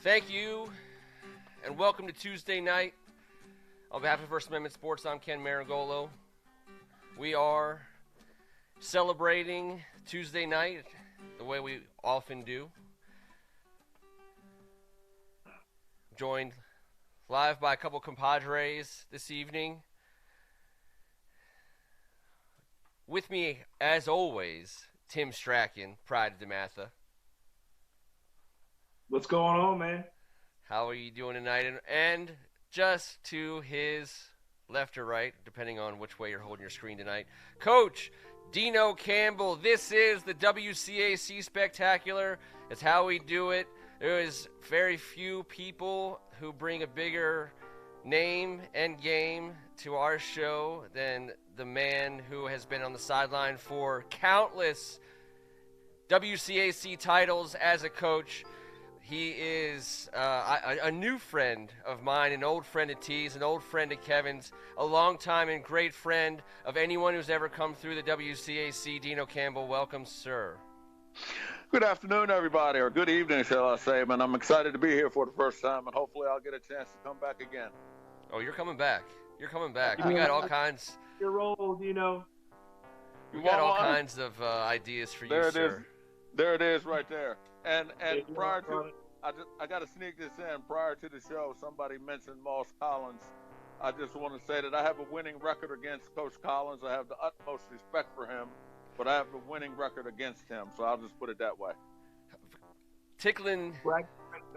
Thank you, and welcome to Tuesday night. On behalf of First Amendment Sports, I'm Ken Maragolo. We are celebrating Tuesday night the way we often do. Joined live by a couple compadres this evening. With me, as always, Tim Strachan, Pride of DeMatha. What's going on, man? How are you doing tonight? And just to his left or right, depending on which way you're holding your screen tonight, Coach Deno Campbell. This is the WCAC Spectacular. It's how we do it. There is very few people who bring a bigger name and game to our show than the man who has been on the sideline for countless WCAC titles as a coach. He is a new friend of mine, an old friend of T's, an old friend of Kevin's, a longtime and great friend of anyone who's ever come through the WCAC. Deno Campbell, welcome, sir. Good afternoon, everybody, or good evening, shall I say, man. I'm excited to be here for the first time, and hopefully I'll get a chance to come back again. Oh, you're coming back. You're coming back. We got all kinds. Your role, Deno. We got all kinds of ideas for you, sir. There it is right there. And prior to, I got to sneak this in. Prior to the show, somebody mentioned Moss Collins. I just want to say that I have a winning record against Coach Collins. I have the utmost respect for him, but I have a winning record against him. So I'll just put it that way. Tickling. Black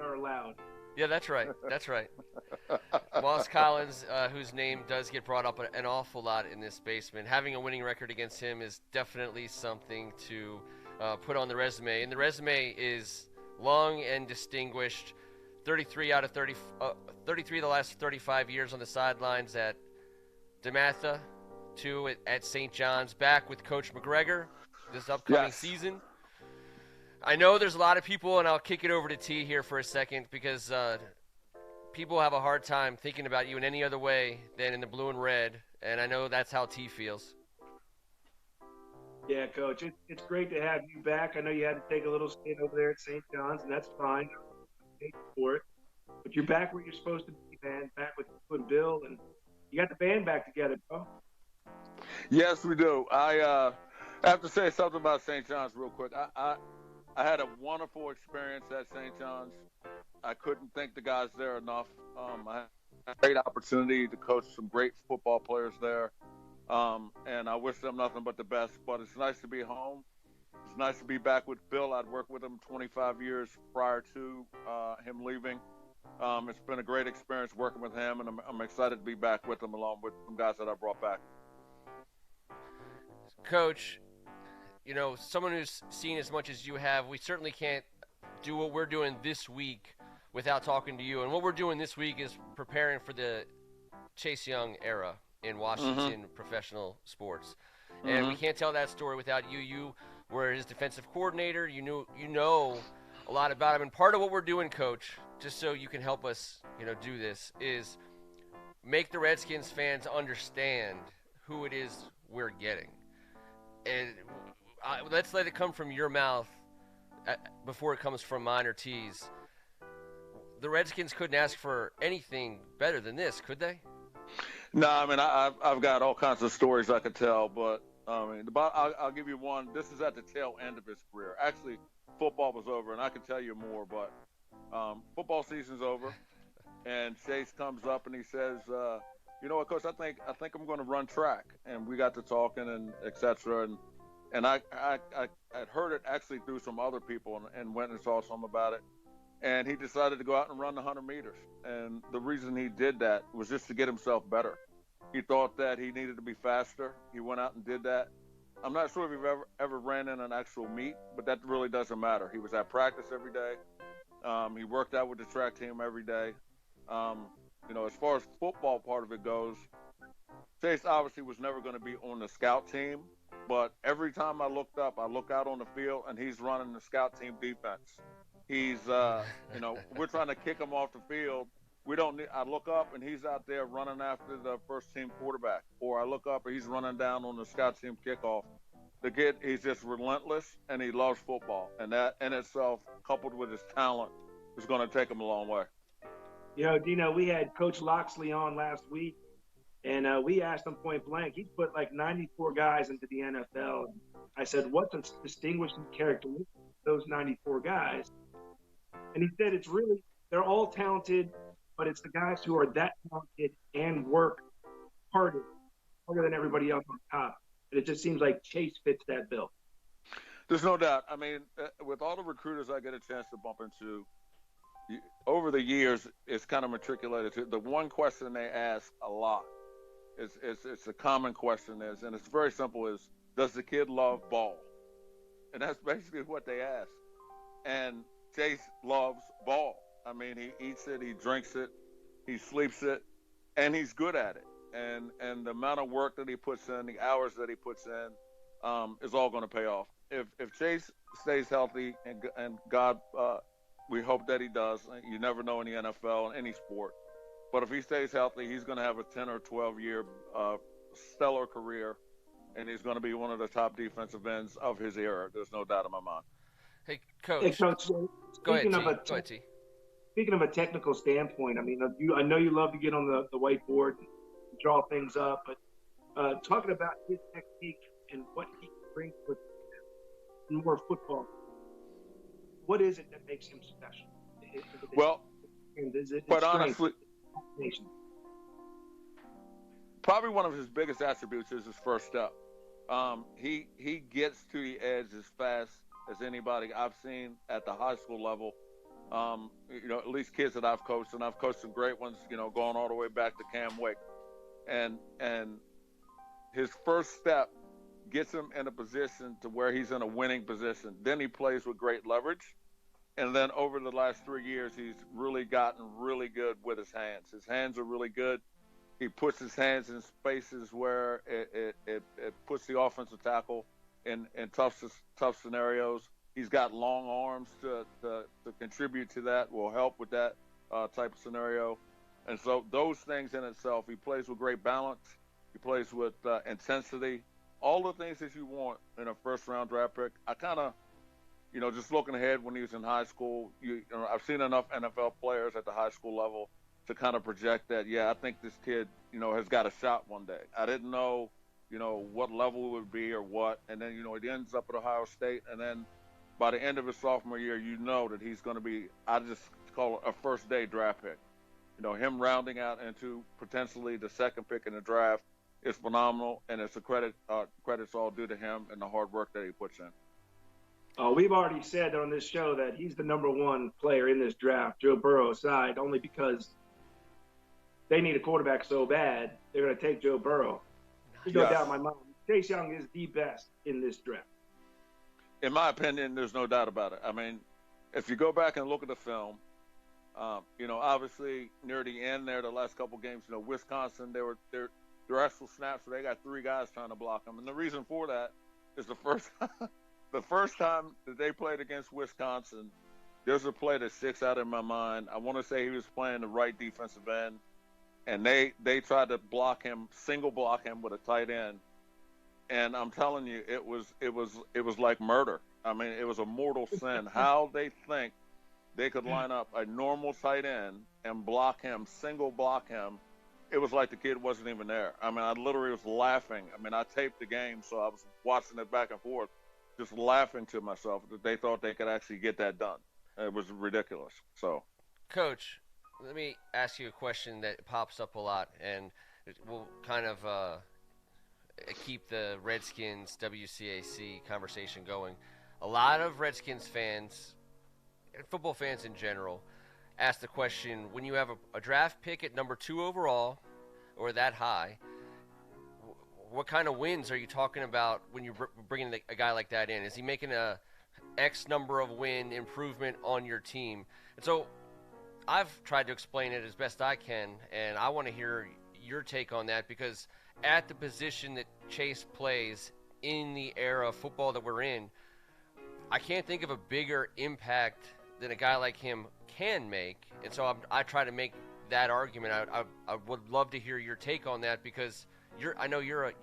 are allowed. Yeah, that's right. That's right. Moss Collins, whose name does get brought up an awful lot in this basement. Having a winning record against him is definitely something to put on the resume. And the resume is long and distinguished. 33 out of 33 of the last 35 years on the sidelines at DeMatha, 2 at St. John's, back with Coach McGregor this upcoming season. I know there's a lot of people, and I'll kick it over to T here for a second, because people have a hard time thinking about you in any other way than in the blue and red, and I know that's how T feels. Yeah, Coach, it's great to have you back. I know you had to take a little stint over there at St. John's, and that's fine. Thank you for it. But you're back where you're supposed to be, man, back with you and Bill, and you got the band back together, bro. Yes, we do. I have to say something about St. John's real quick. I had a wonderful experience at St. John's. I couldn't thank the guys there enough. I had a great opportunity to coach some great football players there. And I wish them nothing but the best. But it's nice to be home. It's nice to be back with Bill. I'd worked with him 25 years prior to him leaving. It's been a great experience working with him, and I'm excited to be back with him along with some guys that I brought back. Coach, you know, someone who's seen as much as you have, we certainly can't do what we're doing this week without talking to you. And what we're doing this week is preparing for the Chase Young era in Washington professional sports. And we can't tell that story without you. You were his defensive coordinator. You know a lot about him. And part of what we're doing, Coach, just so you can help us, do this, is make the Redskins fans understand who it is we're getting. And let's let it come from your mouth before it comes from mine or T's. The Redskins couldn't ask for anything better than this, could they? No, I mean, I've got all kinds of stories I could tell, but I'll give you one. This is at the tail end of his career. Actually, football was over, and I could tell you more, but football season's over, and Chase comes up and he says, you know what, Coach, I think I'm going to run track. And we got to talking and et cetera, and I had heard it actually through some other people and went and saw some about it. And he decided to go out and run the 100 meters. And the reason he did that was just to get himself better. He thought that he needed to be faster. He went out and did that. I'm not sure if he ever ran in an actual meet, but that really doesn't matter. He was at practice every day. He worked out with the track team every day. As far as football part of it goes, Chase obviously was never going to be on the scout team. But every time I looked up, I look out on the field, and he's running the scout team defense. He's, we're trying to kick him off the field. I look up and he's out there running after the first team quarterback, or I look up and he's running down on the scout team kickoff. The kid, he's just relentless and he loves football. And that in itself, coupled with his talent, is going to take him a long way. Dino, we had Coach Loxley on last week, and we asked him point blank. He's put like 94 guys into the NFL. I said, what's a distinguishing characteristic of those 94 guys? And he said they're all talented, but it's the guys who are that talented and work harder than everybody else on top. And it just seems like Chase fits that bill. There's no doubt. I mean, with all the recruiters I get a chance to bump into, over the years, it's kind of matriculated to the one question they ask a lot. It's a common question and it's very simple: is does the kid love ball? And that's basically what they ask. And Chase loves ball. I mean, he eats it, he drinks it, he sleeps it, and he's good at it. And the amount of work that he puts in, the hours that he puts in, is all going to pay off. If Chase stays healthy, and God, we hope that he does. You never know in the NFL, in any sport. But if he stays healthy, he's going to have a 10 or 12-year stellar career, and he's going to be one of the top defensive ends of his era. There's no doubt in my mind. Hey, Coach. Go ahead, T. Speaking of a technical standpoint, I mean, I know you love to get on the whiteboard and draw things up, but talking about his technique and what he brings with more football, what is it that makes him special? Well, quite honestly, probably one of his biggest attributes is his first step. He gets to the edge as fast as anybody I've seen at the high school level. At least kids that I've coached, and I've coached some great ones, going all the way back to Cam Wake. And his first step gets him in a position to where he's in a winning position. Then he plays with great leverage. And then over the last 3 years, he's really gotten really good with his hands. His hands are really good. He puts his hands in spaces where it puts the offensive tackle in tough scenarios. He's got long arms to contribute to that, will help with that type of scenario. And so those things in itself, he plays with great balance. He plays with intensity. All the things that you want in a first-round draft pick. I kind of, just looking ahead when he was in high school, I've seen enough NFL players at the high school level to kind of project that, I think this kid, has got a shot one day. I didn't know, what level it would be or what. And then, he ends up at Ohio State. And then by the end of his sophomore year, that he's going to be, I just call it a first-day draft pick. Him rounding out into potentially the second pick in the draft is phenomenal, and it's a credit's all due to him and the hard work that he puts in. We've already said on this show that he's the number one player in this draft, Joe Burrow aside, only because they need a quarterback so bad, they're going to take Joe Burrow. There's no doubt in my mind. Chase Young is the best in this draft. In my opinion, there's no doubt about it. I mean, if you go back and look at the film, obviously near the end there, the last couple games, Wisconsin, their actual snaps, where they got 3 guys trying to block them. And the reason for that is the first time that they played against Wisconsin, there's a play that sticks out in my mind. I want to say he was playing the right defensive end, and they tried to single block him with a tight end. And I'm telling you, it was like murder. I mean, it was a mortal sin. How they think they could line up a normal tight end and single block him. It was like the kid wasn't even there. I mean, I literally was laughing. I mean, I taped the game, so I was watching it back and forth, just laughing to myself that they thought they could actually get that done. It was ridiculous. So, Coach, let me ask you a question that pops up a lot, and we'll kind of keep the Redskins WCAC conversation going. A lot of Redskins fans, and football fans in general, ask the question, when you have a draft pick at number 2 overall, or that high, what kind of wins are you talking about when you're bringing a guy like that in? Is he making a X number of win improvement on your team? And so I've tried to explain it as best I can, and I want to hear your take on that, because at the position that Chase plays in the era of football that we're in, I can't think of a bigger impact than a guy like him can make. And so I try to make that argument. I would love to hear your take on that, because I know you're a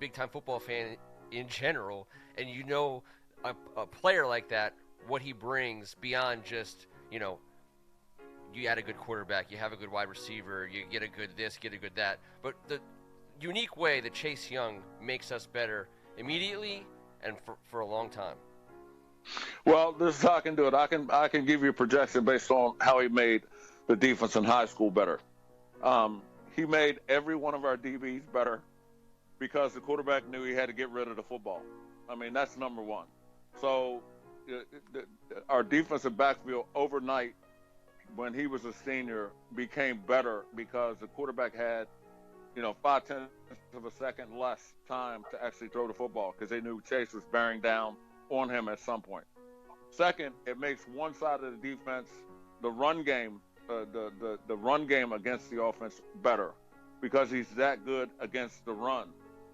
big-time football fan in general, and a player like that, what he brings beyond just, you add a good quarterback, you have a good wide receiver, you get a good this, get a good that. But the unique way that Chase Young makes us better immediately and for a long time. Well, this is how I can do it. I can give you a projection based on how he made the defense in high school better. He made every one of our DBs better because the quarterback knew he had to get rid of the football. I mean, that's number one. So our defensive backfield overnight, when he was a senior, became better because the quarterback had, 0.5 of a second less time to actually throw the football because they knew Chase was bearing down on him at some point. Second, it makes one side of the defense, the run game, the run game against the offense better because he's that good against the run.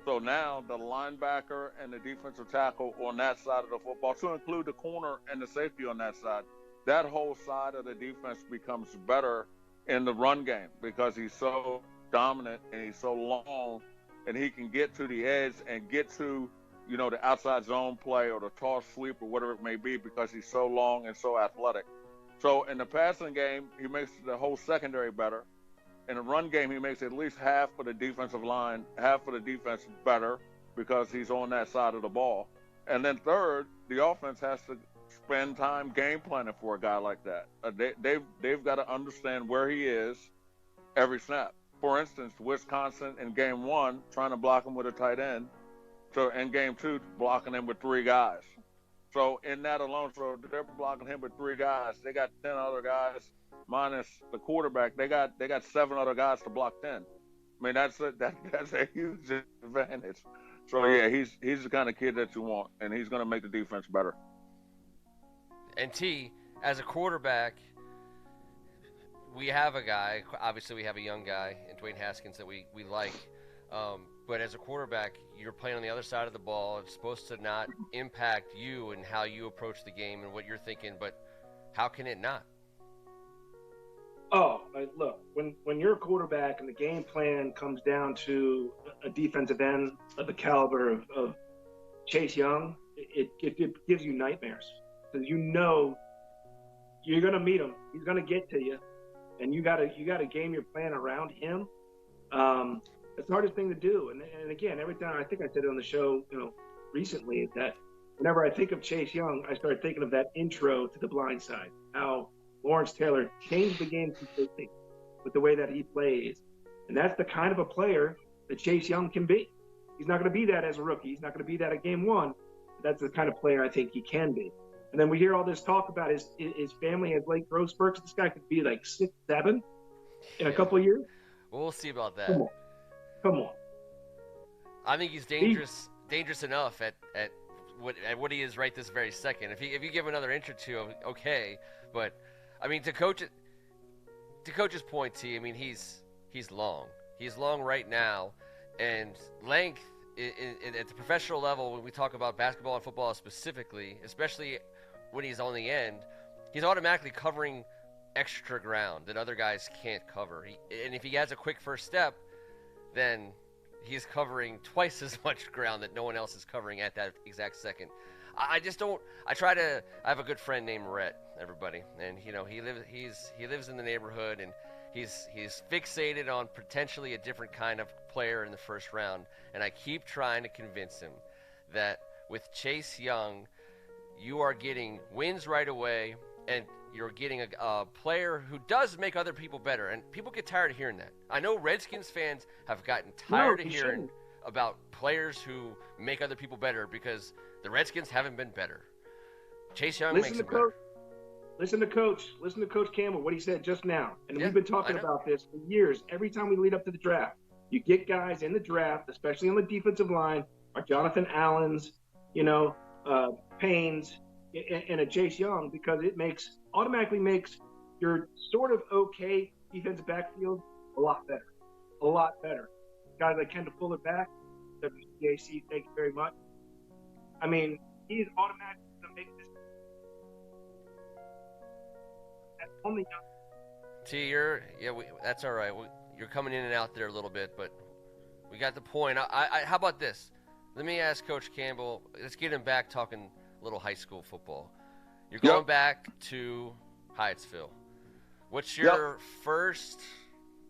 So now the linebacker and the defensive tackle on that side of the football, to include the corner and the safety on that side, that whole side of the defense becomes better in the run game because he's so dominant and he's so long and he can get to the edge and get to, the outside zone play or the toss sweep or whatever it may be because he's so long and so athletic. So in the passing game, he makes the whole secondary better. In the run game, he makes at least half of the defensive line, half of the defense better because he's on that side of the ball. And then third, the offense has to spend time game planning for a guy like that. They've got to understand where he is every snap. For instance, Wisconsin in game 1, trying to block him with a tight end. So in game 2, blocking him with 3 guys. So in that alone, so they're blocking him with 3 guys. They got 10 other guys minus the quarterback. They got 7 other guys to block 10. I mean, that's a huge advantage. So yeah, he's the kind of kid that you want, and he's going to make the defense better. And T, as a quarterback, we have a guy. Obviously, we have a young guy in Dwayne Haskins that we like. But as a quarterback, you're playing on the other side of the ball. It's supposed to not impact you and how you approach the game and what you're thinking. But how can it not? Oh, look, when you're a quarterback and the game plan comes down to a defensive end of the caliber of Chase Young, it gives you nightmares. Because you're going to meet him. He's going to get to you. And you got to game your plan around him. It's the hardest thing to do. And again, every time, I think I said it on the show, recently, is that whenever I think of Chase Young, I start thinking of that intro to The Blind Side, how Lawrence Taylor changed the game completely with the way that he plays. And that's the kind of a player that Chase Young can be. He's not going to be that as a rookie. He's not going to be that at game 1. But that's the kind of player I think he can be. And then we hear all this talk about his family has late growth spurts. This guy could be like 6'7" in a couple of years. We'll see about that. Come on. I think he's dangerous enough at what he is right this very second. If you give another inch or two, okay. But I mean, to Coach's point, T, I mean, he's long. He's long right now, and length at the professional level, when we talk about basketball and football specifically, especially when he's on the end, he's automatically covering extra ground that other guys can't cover. And if he has a quick first step, then he's covering twice as much ground that no one else is covering at that exact second. I have a good friend named Rhett, everybody, and he lives in the neighborhood, and he's fixated on potentially a different kind of player in the first round, and I keep trying to convince him that with Chase Young, you are getting wins right away, and you're getting a player who does make other people better, and people get tired of hearing that. I know Redskins fans have gotten tired of hearing about players who make other people better because the Redskins haven't been better. Chase Young makes them better. Listen to Coach Campbell, what he said just now. And we've been talking about this for years. Every time we lead up to the draft, you get guys in the draft, especially on the defensive line, our Jonathan Allens, Paynes, and a Chase Young, because it automatically makes your sort of okay defensive backfield a lot better. A lot better. Guys like Kendall Fuller back, WCAC, thank you very much. I mean, he's automatically going to make this. Only T, that's all right. You're coming in and out there a little bit, but we got the point. How about this? Let me ask Coach Campbell. Let's get him back talking a little high school football. You're going back to Hyattsville. What's your first?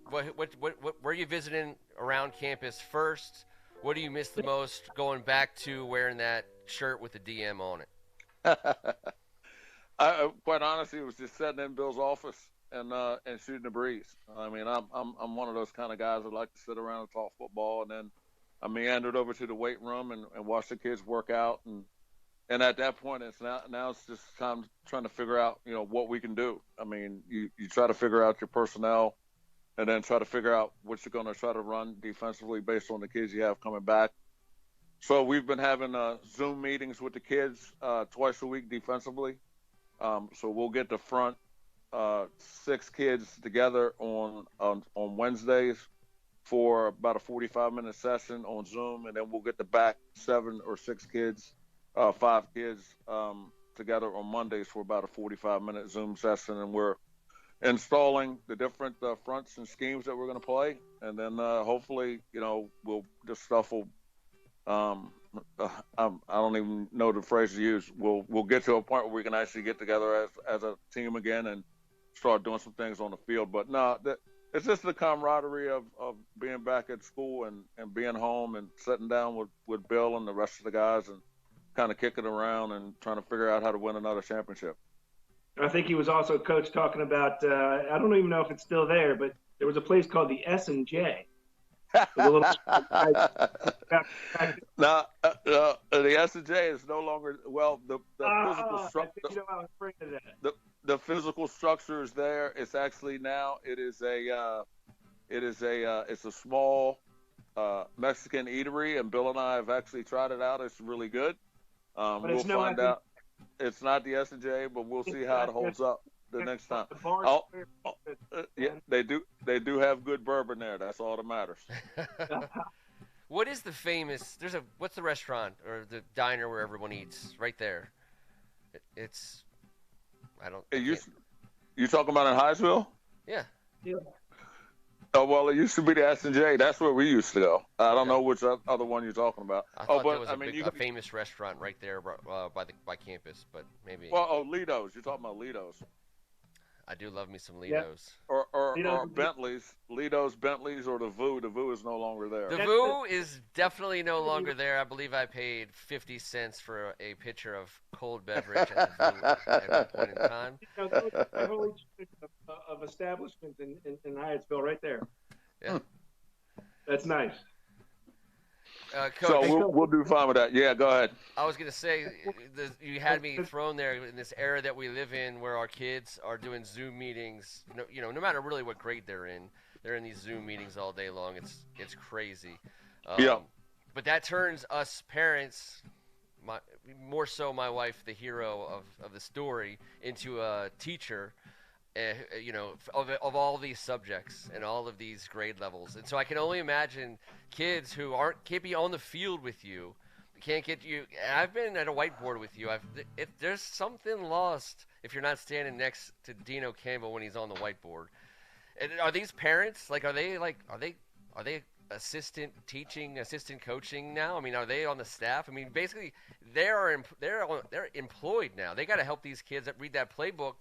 What where are you visiting around campus first? What do you miss the most going back to wearing that shirt with the DM on it? Quite honestly, it was just sitting in Bill's office and shooting the breeze. I mean, I'm one of those kind of guys that like to sit around and talk football, and then I meandered over to the weight room and watch the kids work out, and at that point, now it's just time trying to figure out what we can do. I mean, you try to figure out your personnel, and then try to figure out what you're going to try to run defensively based on the kids you have coming back. So we've been having Zoom meetings with the kids twice a week defensively. So we'll get the front 6 kids together on Wednesdays for about a 45-minute session on Zoom, and then we'll get the back 7 or 6 kids, 5 kids together on Mondays for about a 45-minute Zoom session, and we're installing the different fronts and schemes that we're going to play, and then hopefully, this stuff will. I don't even know the phrase to use. We'll get to a point where we can actually get together as a team again and start doing some things on the field. But no, it's just the camaraderie of being back at school and being home and sitting down with Bill and the rest of the guys and kind of kicking around and trying to figure out how to win another championship. I think he was also, Coach, talking about, I don't even know if it's still there, but there was a place called the S&J. Now, the S&J is no longer, well, the physical structure. The physical structure is there. It's actually now it's a small Mexican eatery, and Bill and I have actually tried it out. It's really good. We'll find out. It's not the S&J, but we'll see how it holds up the next time. Yeah, they do have good bourbon there. That's all that matters. What is the famous? What's the restaurant or the diner where everyone eats right there? It's I don't. You talking about in Highsville? Yeah. Oh well, it used to be the S&J. That's where we used to go. I don't know which other one you're talking about. I thought there was a famous restaurant right there by campus, but maybe. Well, Lido's. You're talking about Lido's. I do love me some Lido's. Yeah. Or Bentley's. Lido's, Bentley's, or the VU. The VU is no longer there. The VU is definitely no longer there. I believe I paid 50 cents for a pitcher of cold beverage at the VU at one point in time. That was my whole of establishments in Hyattsville right there. Yeah. That's nice. Coach, so we'll do fine with that. Yeah, go ahead. I was going to say, you had me thrown there in this era that we live in where our kids are doing Zoom meetings. No matter really what grade they're in these Zoom meetings all day long. It's crazy. Yeah. But that turns us parents, more so my wife, the hero of the story, into a teacher. Of all these subjects and all of these grade levels, and so I can only imagine kids who can't be on the field with you, can't get you. I've been at a whiteboard with you. There's something lost if you're not standing next to Deno Campbell when he's on the whiteboard. And are these parents are they assistant teaching, assistant coaching now? I mean, are they on the staff? I mean, basically they're employed now. They got to help these kids read that playbook.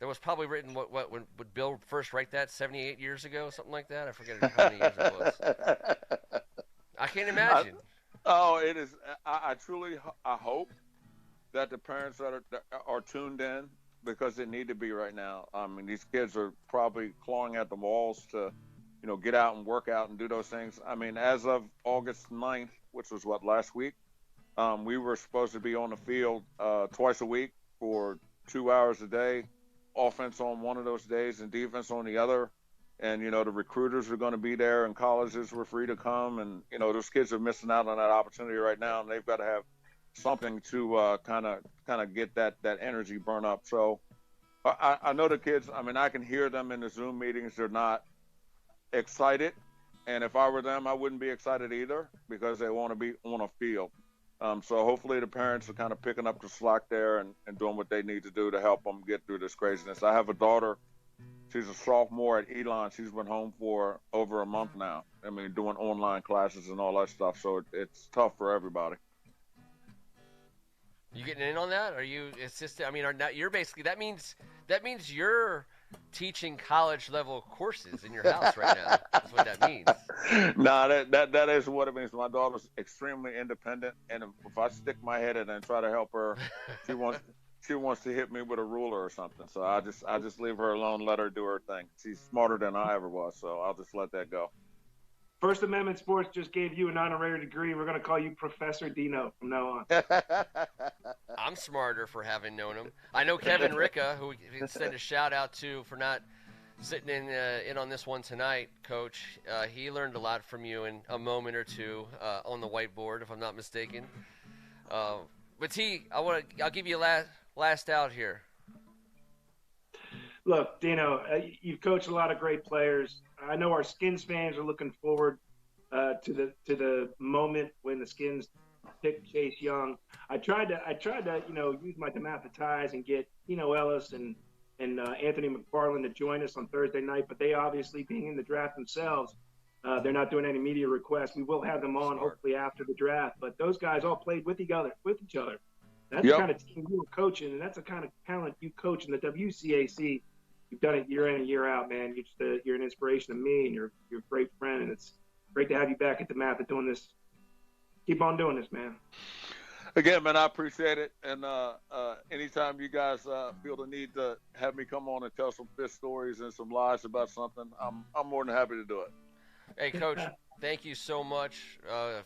That was probably written, when would Bill first write that, 78 years ago, something like that? I forget how many years it was. I can't imagine. It is. I truly hope that the parents that are tuned in, because they need to be right now. I mean, these kids are probably clawing at the walls to, get out and work out and do those things. I mean, as of August 9th, which was last week, we were supposed to be on the field twice a week for 2 hours a day. Offense on one of those days and defense on the other, and the recruiters are going to be there and colleges were free to come, and those kids are missing out on that opportunity right now, and they've got to have something to kind of get that energy burn up. So I know the kids. I mean, I can hear them in the Zoom meetings. They're not excited, and if I were them, I wouldn't be excited either because they want to be on a field. So hopefully the parents are kind of picking up the slack there and doing what they need to do to help them get through this craziness. I have a daughter. She's a sophomore at Elon. She's been home for over a month now. I mean, doing online classes and all that stuff. So it's tough for everybody. You getting in on that? Are you assistant? I mean, you're basically, that means you're teaching college level courses in your house right now. That's what that means. Nah, that is what it means. My daughter's extremely independent, and if I stick my head in and try to help her, she wants to hit me with a ruler or something. So I just leave her alone, let her do her thing. She's smarter than I ever was, so I'll just let that go. First Amendment Sports just gave you an honorary degree. We're going to call you Professor Deno from now on. I'm smarter for having known him. I know Kevin Ricca, who we can send a shout out to for not sitting in on this one tonight, Coach. He learned a lot from you in a moment or two on the whiteboard, if I'm not mistaken. But T, I'll give you a last out here. Look, Deno, you've coached a lot of great players. I know our Skins fans are looking forward to the moment when the Skins pick Chase Young. I tried to use my dematize and get Ellis and Anthony McFarland to join us on Thursday night, but they obviously, being in the draft themselves, they're not doing any media requests. We will have them on hopefully after the draft. But those guys all played with each other. That's the kind of team you were coaching, and that's the kind of talent you coach in the WCAC. You've done it year in and year out, man. You're an inspiration to me, and you're a great friend, and it's great to have you back at the mat doing this. Keep on doing this, man. Again, man, I appreciate it. And anytime you guys feel the need to have me come on and tell some fish stories and some lies about something, I'm more than happy to do it. Hey, Coach, thank you so much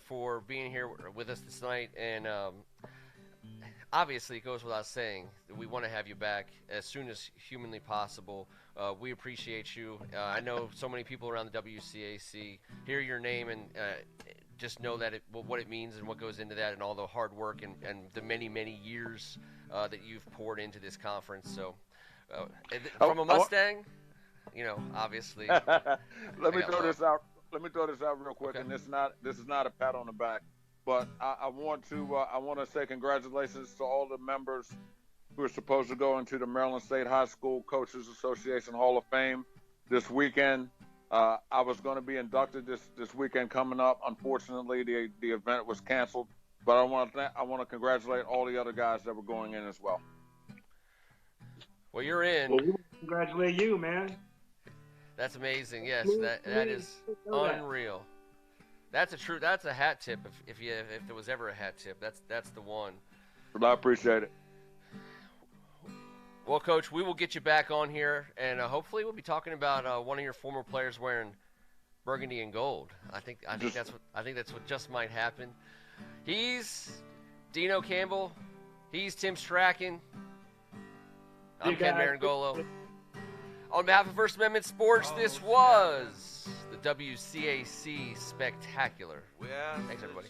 for being here with us this night. And obviously, it goes without saying that we want to have you back as soon as humanly possible. We appreciate you. I know so many people around the WCAC hear your name and just know that what it means and what goes into that and all the hard work and the many, many years that you've poured into this conference. So from a Mustang, obviously. Let me throw this out real quick, Okay. and this is not a pat on the back, but I want to say congratulations to all the members who are supposed to go into the Maryland State High School Coaches Association Hall of Fame this weekend. I was going to be inducted this weekend coming up. Unfortunately, the event was canceled, but I want to congratulate all the other guys that were going in as well. Well, you're in. Well, we congratulate you, man. That's amazing. Yes, that is unreal. That's a hat tip. If there was ever a hat tip, that's the one. But I appreciate it. Well, Coach, we will get you back on here, and hopefully we'll be talking about one of your former players wearing burgundy and gold. I think that's what just might happen. He's Deno Campbell. He's Tim Strachan. I'm Ken Marangolo. On behalf of First Amendment Sports, this was the WCAC Spectacular. Thanks, everybody.